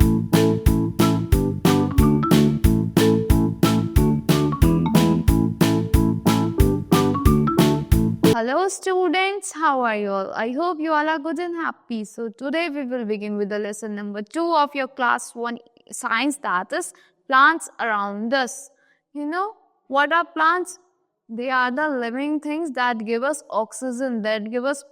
Hello students, how are you all? I hope you all are good and happy. So today we will begin with the lesson number 2 of your class 1 science, that is plants around us. You know what are plants? They are the living things that give us oxygen, that give us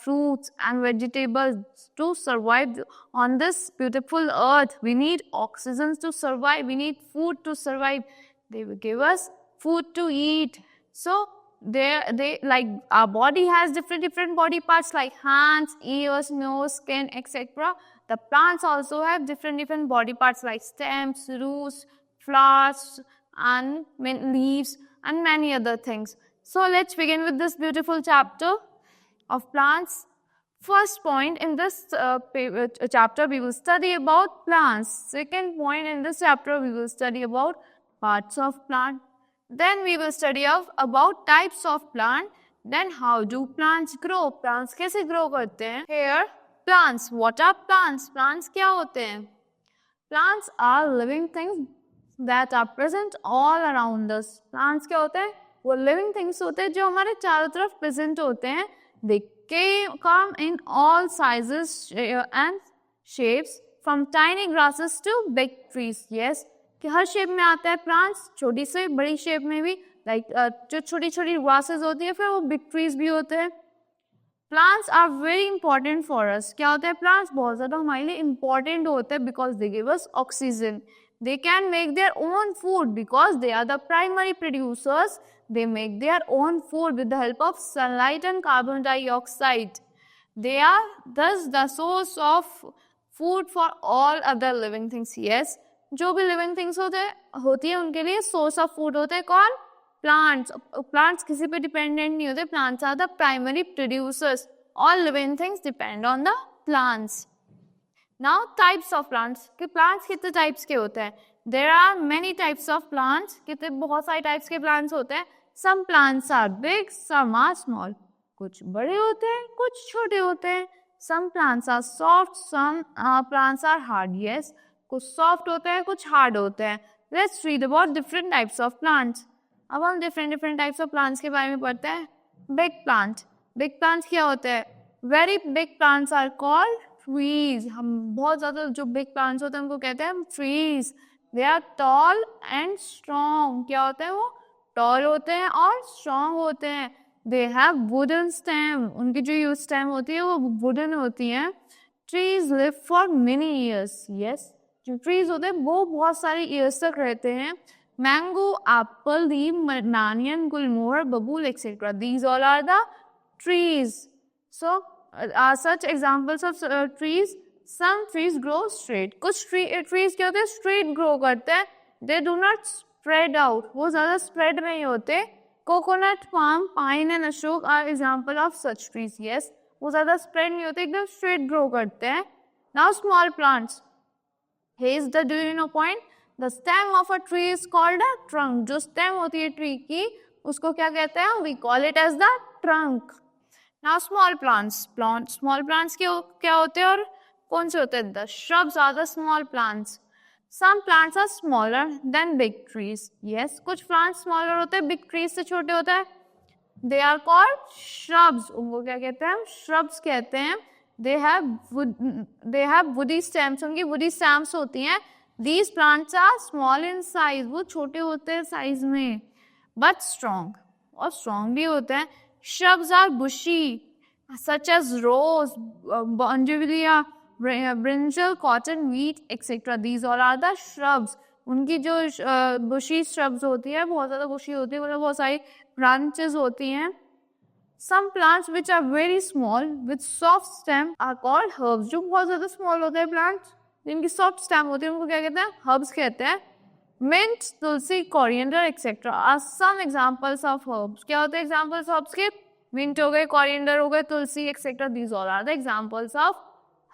fruits and vegetables to survive on this beautiful earth. We need oxygen to survive, we need food to survive. They will give us food to eat. So they like our body has different body parts like hands, ears, nose, skin, etc. The plants also have different body parts like stems, roots, flowers, and leaves, and many other things. So let's begin with this beautiful chapter of plants. First point in this chapter we will study about plants. Second point in this chapter we will study about parts of plant. Then we will study about types of plant. Then how do plants grow? Plants कैसे grow करते हैं? Here, plants. What are plants? Plants क्या होते हैं? Plants are living things that are present all around us. Plants क्या होते हैं? वो living things होते हैं जो हमारे चारों तरफ present होते हैं. They come in all sizes and shapes, from tiny grasses to big trees. Yes. कि हर शेप में आता है प्लांट्स, छोटी से बड़ी शेप में भी, लाइक जो छोटी छोटी ग्रासेस होती है फिर वो बिग ट्रीज भी होते हैं. Plants are very important for us. क्या होता है? प्लांट्स बहुत ज़्यादा हमारे लिए इंपॉर्टेंट होते हैं because they give us oxygen. They can make their own food because they are the primary producers. They make their own food with the help of sunlight and carbon dioxide. They are thus the source of food for all other living things. Yes, जो भी living things होती है उनके लिए source of food होते हैं कौन? Plants. Plants किसी पे डिपेंडेंट नहीं होते. Plants are the primary producers. All living things depend on the plants. Now types of plants. कि प्लांट्स कितने टाइप्स के होते हैं? There are many types of plants. कितने बहुत सारे टाइप्स के प्लांट्स होते हैं. Some plants are big, some are small. कुछ बड़े होते हैं, कुछ छोटे होते हैं. Some plants are soft, some plants are hard. Yes, कुछ सॉफ्ट होते हैं, कुछ हार्ड होते हैं. Let's read about different types of plants. अब हम डिफरेंट टाइप्स ऑफ प्लांट्स के बारे में पढ़ते हैं. Big plant. बिग प्लांट्स क्या होते हैं? Very big plants are called trees. हम बहुत ज़्यादा जो बिग प्लांट्स होते हैं उनको कहते हैं trees. They are tall and strong. क्या होते हैं? वो टॉल होते हैं और स्ट्रॉन्ग होते हैं. They have wooden stem. उनकी जो स्टेम होती है वो वुडन होती है. Trees live for many years. Yes, जो ट्रीज होते हैं वो बहुत सारे ईयर्स तक रहते हैं. Mango, apple, neem, banyan, gulmohar, babool etcetera. These all are the trees. So such examples of trees. Some trees grow straight. कुछ ट्रीज क्या होते हैं? स्ट्रेट ग्रो करते हैं. They do not spread out. वो ज़्यादा स्प्रेड नहीं होते. Coconut, palm, pine and Ashok are example of such trees. Yes, वो ज़्यादा स्प्रेड नहीं होते, एकदम स्ट्रेट ग्रो करते हैं. Now small plants. Here is the do you know point? The stem of a tree is called a trunk. जो stem होती है tree की उसको क्या कहते हैं? We call it as the trunk. Now small plants. Small plants क्या होते हैं और कौन से होते हैं? The shrubs are the small plants. Some plants are smaller than big trees. Yes, कुछ plants smaller होते हैं, big trees से छोटे होते हैं. They are called shrubs. उनको क्या कहते हैं? Shrubs कहते हैं. They have woody stems. उनकी woody stems होती हैं. These plants are small in size. वो छोटे होते हैं साइज में, but strong. और strong भी होते हैं. Shrubs are bushy, such as rose, bougainvillea, brinjal, cotton, wheat, etc. These all are the shrubs. उनकी जो bushy shrubs होती है बहुत ज़्यादा bushy होती है, मतलब बहुत सारी branches होती हैं. Some plants which are very small with soft stem are called herbs. जो बहुत ज़्यादा small होते हैं plants, जिनकी soft stem होती है उनको क्या कहते हैं? Herbs कहते हैं. Mint, tulsi, coriander, etc. are some examples of herbs. क्या होते हैं examples of herbs के? Mint हो गए, coriander हो गए, tulsi, etc. These all are the examples of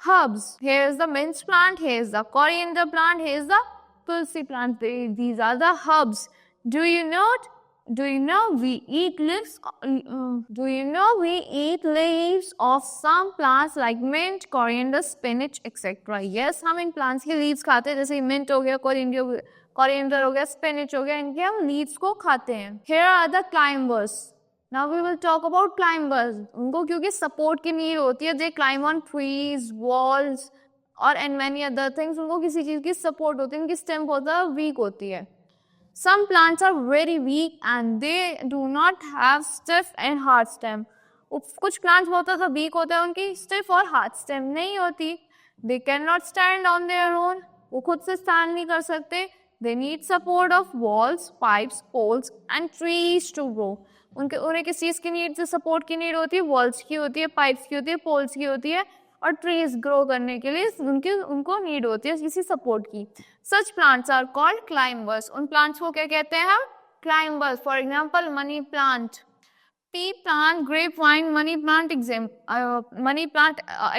herbs. Here is the mint plant, here is the coriander plant, here is the tulsi plant. These are the herbs. Do you note? Do you know we eat leaves? Do you know we eat leaves of some plants like mint, coriander, spinach, etc. Yes, हम इन plants के leaves खाते हैं, जैसे mint हो गया, coriander हो गया, spinach हो गया, इनके हम leaves को खाते हैं. Here are the climbers. Now we will talk about climbers. उनको क्योंकि support की need होती है, they climb on trees, walls, और and many other things. उनको किसी चीज की support होती है, उनकी stem बहुत ज़्यादा weak होती है. Some plants are very weak and they do not have stiff and hard stem. कुछ plants बहुत ज़्यादा weak होते हैं, उनकी stiff और hard stem नहीं होती. They cannot stand on their own. वो खुद से stand नहीं कर सकते. They need support of walls, pipes, poles and trees to grow. उन्हें किस चीज़ की नीड से सपोर्ट की नीड होती है? वॉल्स की होती है, पाइप्स की होती है, पोल्स की होती है और ट्रीज ग्रो करने के लिए उनको नीड होती है किसी सपोर्ट की. Such plants are called climbers. उन प्लांट्स को क्या कहते हैं हम? Climbers. For example money plant, pea plant, grapevine, money plant,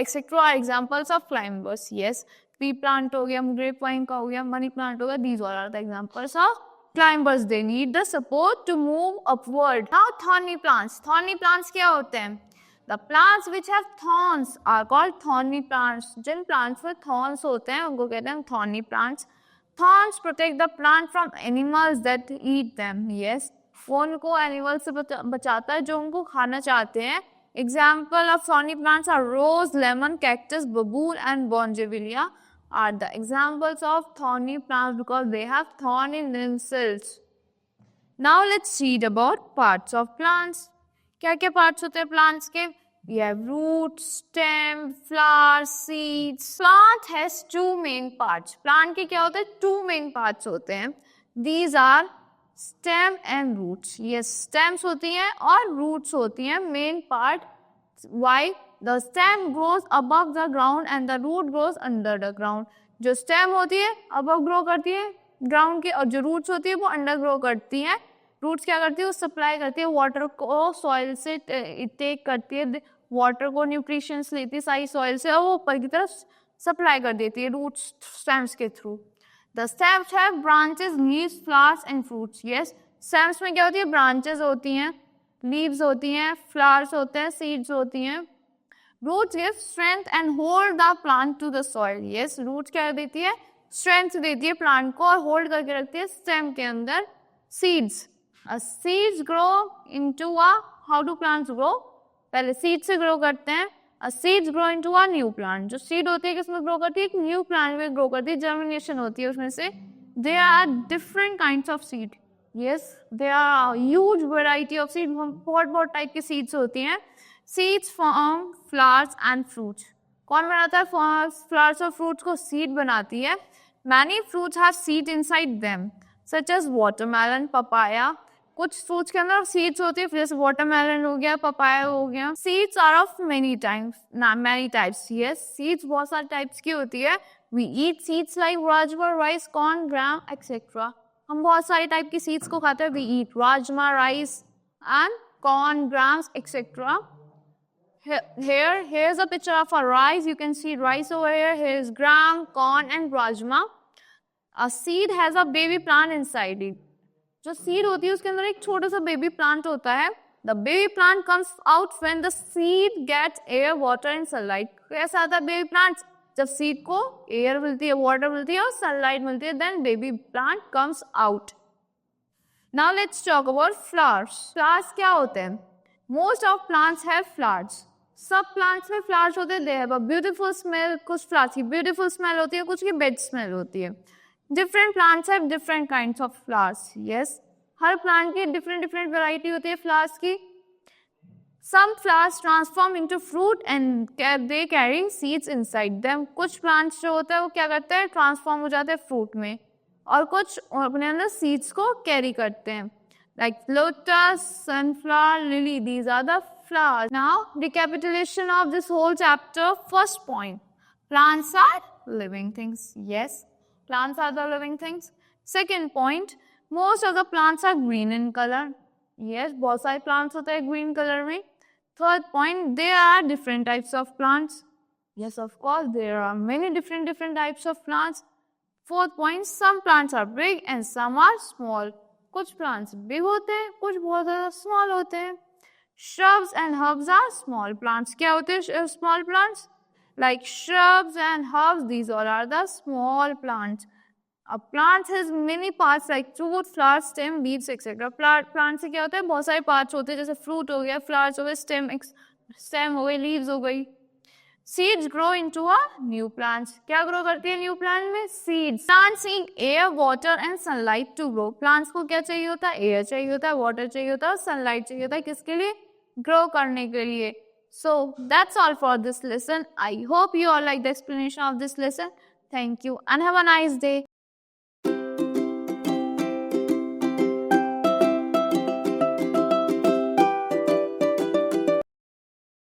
etc. are examples of climbers. Yes, pea plant हो गया, grapevine का हो गया, money plant हो गया. These all are the examples of climbers. They need the support to move upward. Now thorny plants. Thorny plants क्या होते हैं? The plants which have thorns are called thorny plants. Jin plants में thorns होते हैं उनको कहते हैं thorny plants. Thorns protect the plant from animals that eat them. Yes, वो उनको animals से बचाता है जो उनको खाना चाहते हैं. Example of thorny plants are rose, lemon, cactus, baboon and bougainvillea are the examples of thorny plants because they have thorn in themselves. Now let's read about parts of plants. क्या क्या parts होते हैं plants के? We have root, stem, flower, seeds. Plant has two main parts. Plant के क्या होते हैं? Two main parts होते हैं. These are stem and roots. Yes, stems होती हैं और roots होती हैं. Main part. Why? The stem grows above the ground and the root grows under the ground. जो stem होती है above grow करती है ground के, और जो roots होती है वो under grow करती हैं. रूट्स क्या करती है? वो सप्लाई करती है वाटर को, सॉइल से टेक करती है वाटर को, न्यूट्रिशंस लेती है सारी सॉइल से और वो ऊपर की तरफ सप्लाई कर देती है रूट्स स्टेम्स के through. The stems have branches, leaves, flowers and fruits. Yes, stems में क्या होती है? ब्रांचेस होती हैं, लीव्स होती हैं, फ्लावर्स होते हैं, सीड्स होती हैं. Roots give strength and hold the plant to the soil. Yes, roots क्या देती है? स्ट्रेंथ देती है प्लांट को और होल्ड करके रखती है स्टेम के अंदर seeds. Seeds grow into how do plants grow? पहले seeds से grow करते हैं. Seeds grow into a new plant. जो seed होती है किसमें grow करती है? एक new plant में grow करती है, germination होती है उसमें से. There are different kinds of seed. Yes, there are a huge variety of seed. बहुत टाइप के seeds होती हैं. Seeds form flowers and fruits. कौन बनाता है flowers और fruits को? Seed बनाती है. Many fruits have seed inside them, such as watermelon, papaya. कुछ फ्रूट्स के अंदर सीड्स होती है, जैसे वाटरमेलन हो गया, पपाया हो गया. Seeds are of many types. Yes, seeds बहुत सारे टाइप्स की होती है. We eat seeds like rajma, rice, corn, gram etcetera. हम बहुत सारे टाइप की सीड्स को खाते हैं. We eat rajma, rice and corn, grams etcetera. Here is a picture of a rice. You can see rice over here. Here is gram, corn and rajma. A seed has a baby plant inside it. जो seed होती है उसके अंदर एक छोटा सा baby plant होता है. The baby plant comes out when the seed gets air, water and sunlight. कैसा आता है बेबी प्लांट? जब सीड को एयर मिलती है, वाटर मिलती है और सनलाइट मिलती है, then baby plant comes out. Now let's talk about flowers. Flowers क्या होते हैं? Most of plants have flowers. सब प्लांट्स में फ्लावर्स होते हैं. They have a beautiful smell. कुछ फ्लावर्स की ब्यूटीफुल स्मेल होती है, कुछ की बैड स्मेल होती है. Different plants have different kinds of flowers. Yes, her plant की different variety होती है flowers की. Some flowers transform into fruit and they carry seeds inside them. कुछ plants जो होता है वो क्या करते हैं? Transform हो जाते हैं fruit में, और कुछ अपने अंदर seeds को carry करते हैं. Like lotus, sunflower, lily. These are the flowers. Now, recapitulation of this whole chapter. First point: plants are living things. Yes. Plants are the living things. Second point, most of the plants are green in color. Yes, बहुत सारे plants होते हैं green color में. Third point, there are different types of plants. Yes, of course, there are many different types of plants. Fourth point, some plants are big and some are small. कुछ plants big होते हैं, कुछ बहुत ज़्यादा small होते हैं. Shrubs and herbs are small plants. क्या होते हैं small plants? Like shrubs and herbs, these all are the small plants. A plant has many parts like root, flower, stem, leaves, etc. Plant से क्या होता है? बहुत सारे parts होते हैं, जैसे fruit हो गया, flowers हो गए, stem हो गई, leaves हो गई. Seeds grow into a new plants. क्या grow करती है new plant में? Seeds. Plants need air, water and sunlight to grow. Plants को क्या चाहिए होता है? Air चाहिए होता है, water चाहिए होता है, sunlight चाहिए होता है. किसके लिए? Grow करने के लिए. So that's all for this lesson. I hope you all like the explanation of this lesson. Thank you and have a nice day.